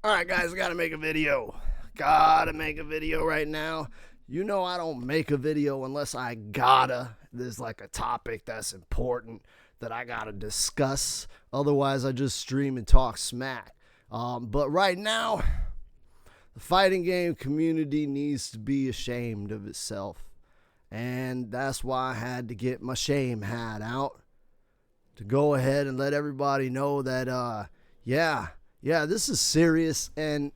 Alright guys, I gotta make a video. Gotta make a video right now. You know I don't make a video unless I gotta. There's like a topic that's important that I gotta discuss. Otherwise I just stream and talk smack. But right now, the fighting game community needs to be ashamed of itself. And that's why I had to get my shame hat out. To go ahead and let everybody know that, yeah, this is serious, and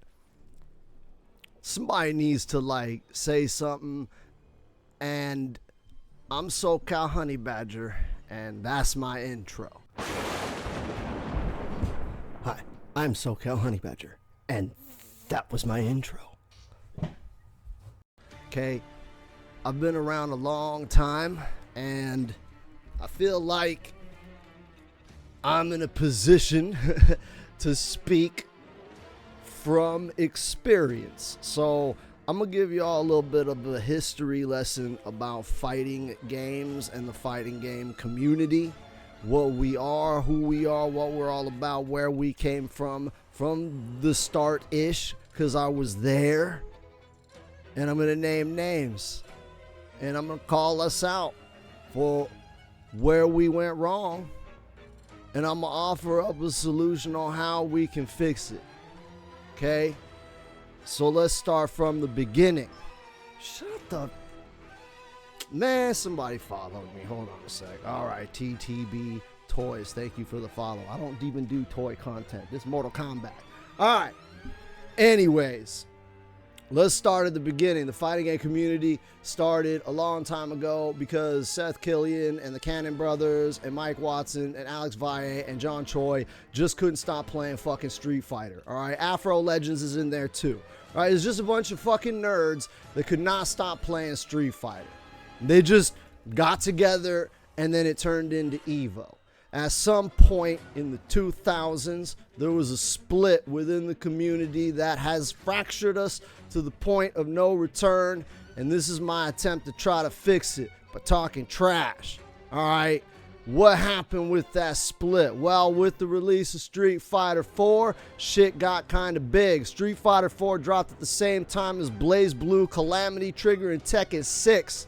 somebody needs to like say something. And I'm SoCal Honey Badger, and that's my intro. Hi, I'm SoCal Honey Badger, and that was my intro. Okay, I've been around a long time, and I feel like I'm in a position to speak from experience. So I'm gonna give y'all a little bit of a history lesson about fighting games and the fighting game community, what we are, who we are, what we're all about, where we came from the start-ish, because I was there. And I'm gonna name names, and I'm gonna call us out for where we went wrong, and I'm gonna offer up a solution on how we can fix it. Okay? So let's start from the beginning. Shut the... Man, somebody followed me. Hold on a sec. Alright, TTB Toys. Thank you for the follow. I don't even do toy content. This is Mortal Kombat. Alright. Anyways, let's start at the beginning. The fighting game community started a long time ago because Seth Killian and the Cannon Brothers and Mike Watson and Alex Valle and John Choi just couldn't stop playing fucking Street Fighter. All right, Afro Legends is in there too. All right, it's just a bunch of fucking nerds that could not stop playing Street Fighter. They just got together, and then it turned into Evo. At some point in the 2000s, there was a split within the community that has fractured us to the point of no return, and this is my attempt to try to fix it by talking trash. All right, what happened with that split? Well, with the release of Street Fighter 4, shit got kind of big. Street Fighter 4 dropped at the same time as Blaze Blue, Calamity Trigger, and Tekken 6.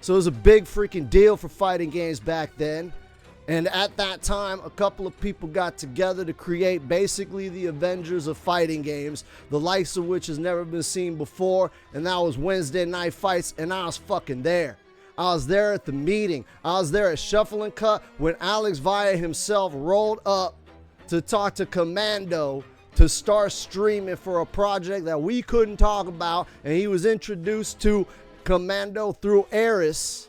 So it was a big freaking deal for fighting games back then. And at that time, a couple of people got together to create basically the Avengers of fighting games, the likes of which has never been seen before, and that was Wednesday Night Fights, and I was fucking there. I was there at the meeting. I was there at Shuffle and Cut when Alex Valle himself rolled up to talk to Commando to start streaming for a project that we couldn't talk about, and he was introduced to Commando through Eris,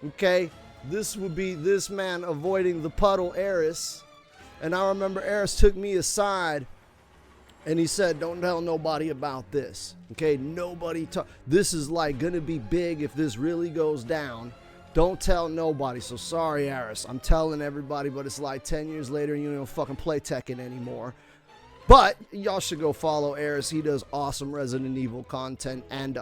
okay? This would be this man avoiding the puddle, Eris. And I remember Eris took me aside and he said, don't tell nobody about this. Okay, nobody talk. This is like gonna be big if this really goes down. Don't tell nobody. So sorry, Eris. I'm telling everybody, but it's like 10 years later and you don't fucking play Tekken anymore. But y'all should go follow Eris. He does awesome Resident Evil content and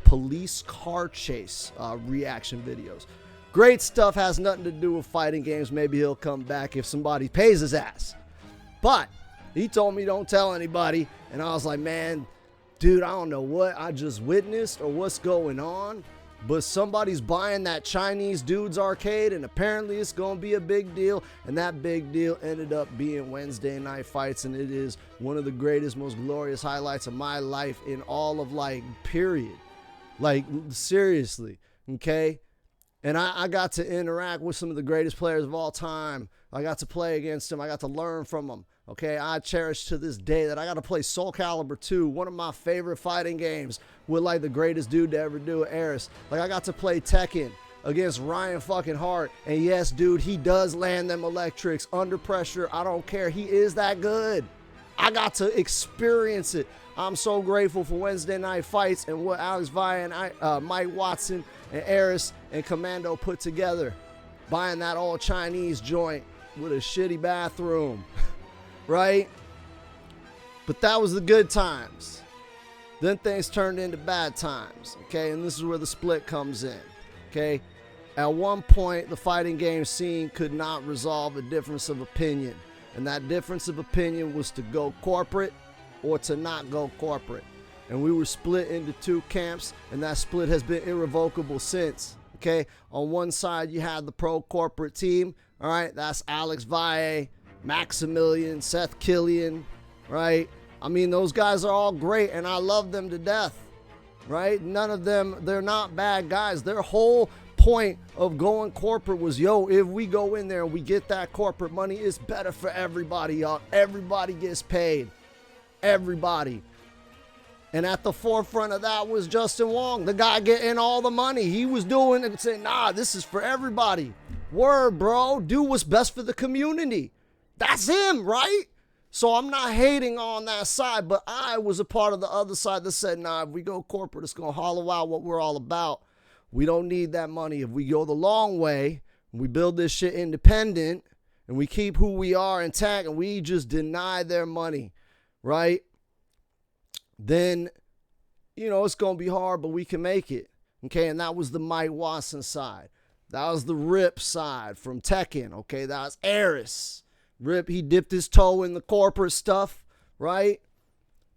police car chase reaction videos. Great stuff, has nothing to do with fighting games. Maybe he'll come back if somebody pays his ass. But he told me don't tell anybody. And I was like, man, dude, I don't know what I just witnessed or what's going on. But somebody's buying that Chinese dude's arcade, and apparently it's going to be a big deal. And that big deal ended up being Wednesday Night Fights. And it is one of the greatest, most glorious highlights of my life in all of like, period. Like, seriously, okay? And I got to interact with some of the greatest players of all time. I got to play against them. I got to learn from them. Okay, I cherish to this day that I got to play Soul Calibur 2, one of my favorite fighting games, with like the greatest dude to ever do it, Eris. Like I got to play Tekken against Ryan fucking Hart. And yes, dude, he does land them electrics under pressure. I don't care. He is that good. I got to experience it. I'm so grateful for Wednesday Night Fights and what Alex Valle and Mike Watson and Eris and Commando put together. Buying that old Chinese joint with a shitty bathroom, right? But that was the good times. Then things turned into bad times, okay? And this is where the split comes in, okay? At one point, the fighting game scene could not resolve a difference of opinion. And that difference of opinion was to go corporate or to not go corporate. And we were split into two camps, and that split has been irrevocable since. Okay, on one side you had the pro corporate team. All right, that's Alex Valle, Maximilian, Seth Killian, right? I mean, those guys are all great, and I love them to death, right? None of them, they're not bad guys. Their whole point of going corporate was, yo, if we go in there and we get that corporate money, it's better for everybody, y'all. Everybody gets paid. Everybody. And at the forefront of that was Justin Wong, the guy getting all the money. He was doing it and saying, nah, this is for everybody. Word, bro. Do what's best for the community. That's him, right? So I'm not hating on that side, but I was a part of the other side that said, nah, if we go corporate, it's going to hollow out what we're all about. We don't need that money. If we go the long way, we build this shit independent, and we keep who we are intact, and we just deny their money, right? Then, you know, it's going to be hard, but we can make it. Okay, and that was the Mike Watson side. That was the Rip side from Tekken. Okay, that was Eris. Rip, he dipped his toe in the corporate stuff, right?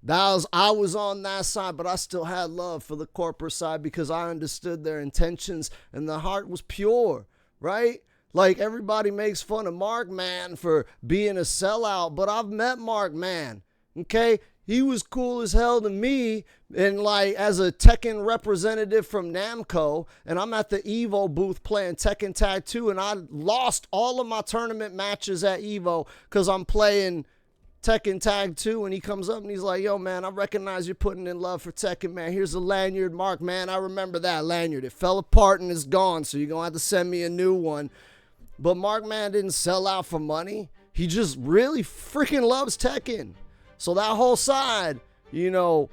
I was on that side, but I still had love for the corporate side because I understood their intentions and the heart was pure, right? Like, everybody makes fun of Mark Man for being a sellout, but I've met Mark Man, okay? He was cool as hell to me, and like as a Tekken representative from Namco, and I'm at the Evo booth playing Tekken Tag 2, and I lost all of my tournament matches at Evo because I'm playing Tekken Tag 2, and he comes up and he's like, yo, man, I recognize you're putting in love for Tekken, man. Here's a lanyard, Mark, man. I remember that lanyard. It fell apart and it's gone, so you're going to have to send me a new one. But Mark, man, didn't sell out for money. He just really freaking loves Tekken. So that whole side, you know,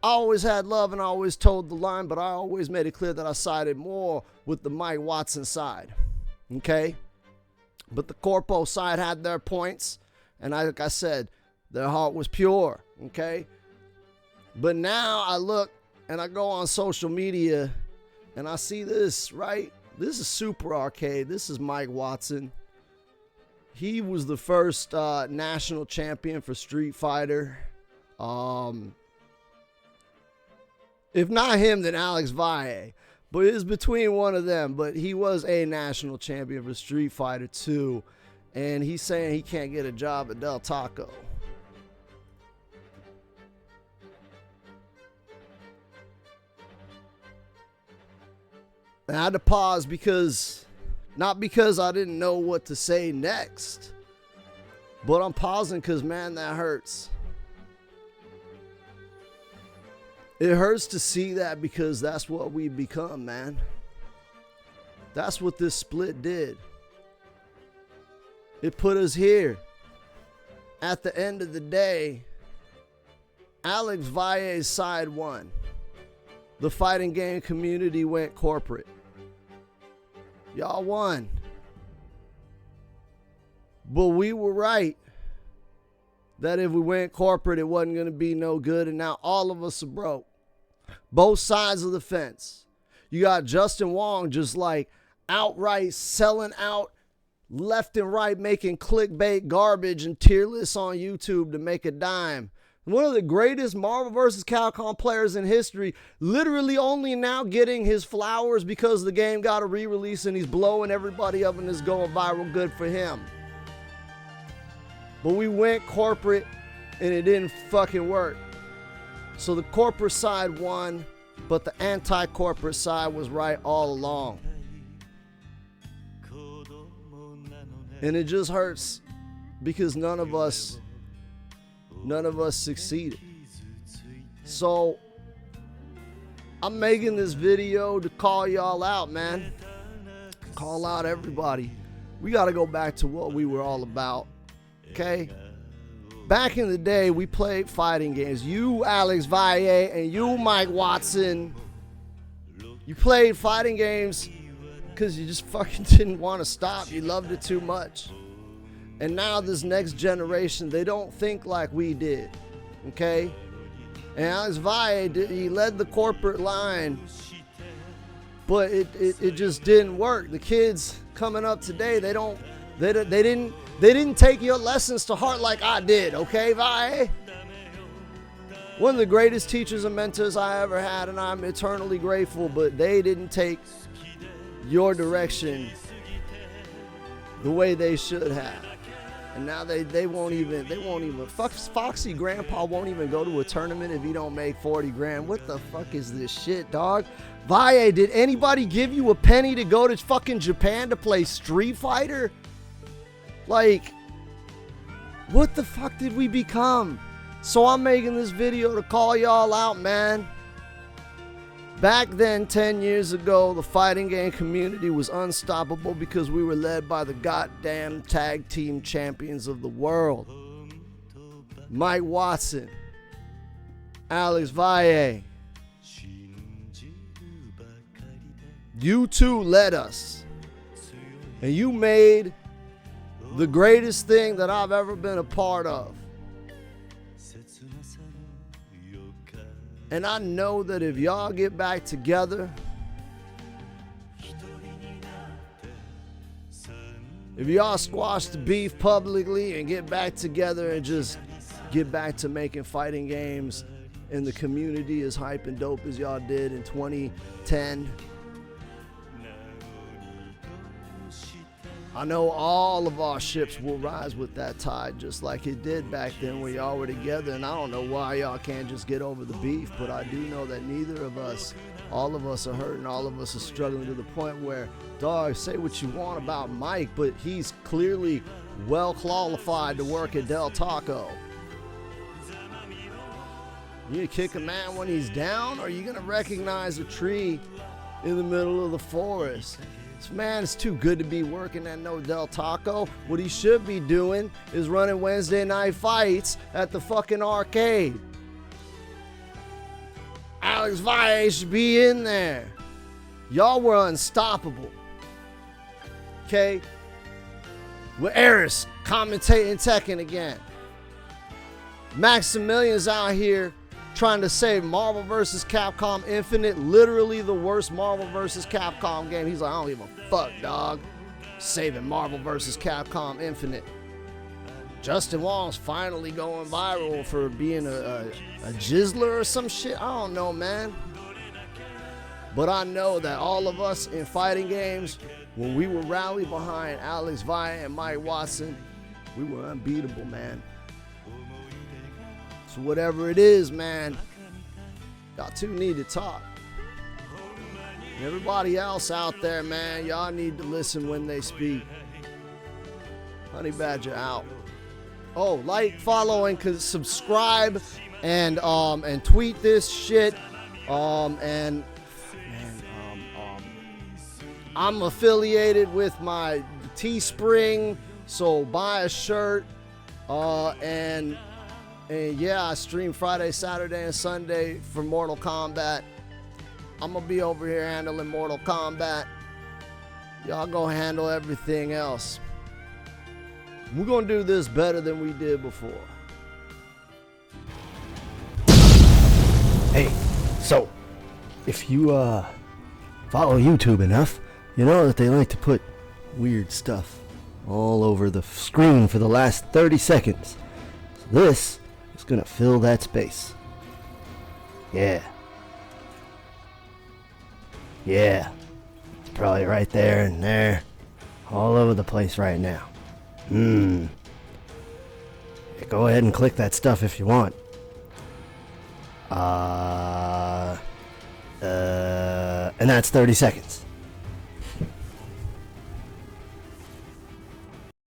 I always had love and I always told the line, but I always made it clear that I sided more with the Mike Watson side, okay? But the Corpo side had their points, and like I said, their heart was pure, okay? But now I look and I go on social media and I see this, right? This is Super Arcade. This is Mike Watson. He was the first national champion for Street Fighter. If not him, then Alex Valle. But it was between one of them. But he was a national champion for Street Fighter 2. And he's saying he can't get a job at Del Taco. And I had to pause because... not because I didn't know what to say next, but I'm pausing because, man, that hurts. It hurts to see that because that's what we've become, man. That's what this split did. It put us here. At the end of the day, Alex Valle's side won. The fighting game community went corporate. Y'all won. But we were right that if we went corporate, it wasn't going to be no good. And now all of us are broke. Both sides of the fence. You got Justin Wong just like outright selling out left and right, making clickbait garbage and tier lists on YouTube to make a dime. One of the greatest Marvel vs. Capcom players in history, literally only now getting his flowers because the game got a re-release and he's blowing everybody up and it's going viral. Good for him. But we went corporate and it didn't fucking work. So the corporate side won, but the anti-corporate side was right all along. And it just hurts because none of us succeeded. So I'm making this video to call y'all out, man. Call out everybody. We got to go back to what we were all about. Okay? Back in the day, we played fighting games. You, Alex Valle, and you, Mike Watson. You played fighting games because you just fucking didn't want to stop. You loved it too much. And now this next generation, they don't think like we did, okay? And Alex Valle, he led the corporate line, but it just didn't work. The kids coming up today, they didn't take your lessons to heart like I did, okay, Valle? One of the greatest teachers and mentors I ever had, and I'm eternally grateful, but they didn't take your direction the way they should have. And now they won't even Foxy Grandpa won't even go to a tournament if he don't make 40 grand. What the fuck is this shit, dog? Valle, did anybody give you a penny to go to fucking Japan to play Street Fighter? Like, what the fuck did we become? So I'm making this video to call y'all out, man. Back then, 10 years ago, the fighting game community was unstoppable because we were led by the goddamn tag team champions of the world. Mike Watson, Alex Valle. You two led us. And you made the greatest thing that I've ever been a part of. And I know that if y'all get back together, if y'all squash the beef publicly and get back together and just get back to making fighting games in the community as hype and dope as y'all did in 2010, I know all of our ships will rise with that tide just like it did back then when y'all were together. And I don't know why y'all can't just get over the beef, but I do know that neither of us, all of us are hurting, all of us are struggling to the point where, dog, say what you want about Mike, but he's clearly well qualified to work at Del Taco. You gonna kick a man when he's down, or are you gonna recognize a tree in the middle of the forest? This man is too good to be working at no Del Taco. What he should be doing is running Wednesday night fights at the fucking arcade. Alex Valle should be in there. Y'all were unstoppable. Okay? With Eris commentating Tekken again. Maximilian's out here trying to save Marvel vs. Capcom Infinite, literally the worst Marvel vs. Capcom game. He's like, I don't give a fuck, dog. Saving Marvel vs. Capcom Infinite. Justin Wong's finally going viral for being a jizzler or some shit. I don't know, man. But I know that all of us in fighting games, when we were rallied behind Alex Valle and Mike Watson, we were unbeatable, man. So whatever it is, man, y'all two need to talk. And everybody else out there, man, y'all need to listen when they speak. Honey Badger out. Oh, like, follow, and subscribe, and tweet this shit. I'm affiliated with my Teespring, so buy a shirt. And yeah, I stream Friday, Saturday, and Sunday for Mortal Kombat. I'm gonna be over here handling Mortal Kombat. Y'all go handle everything else. We're gonna do this better than we did before. Hey, so if you follow YouTube enough, you know that they like to put weird stuff all over the screen for the last 30 seconds. So this is gonna fill that space. Yeah. Yeah. It's probably right there and there. All over the place right now. Yeah, go ahead and click that stuff if you want. And that's 30 seconds.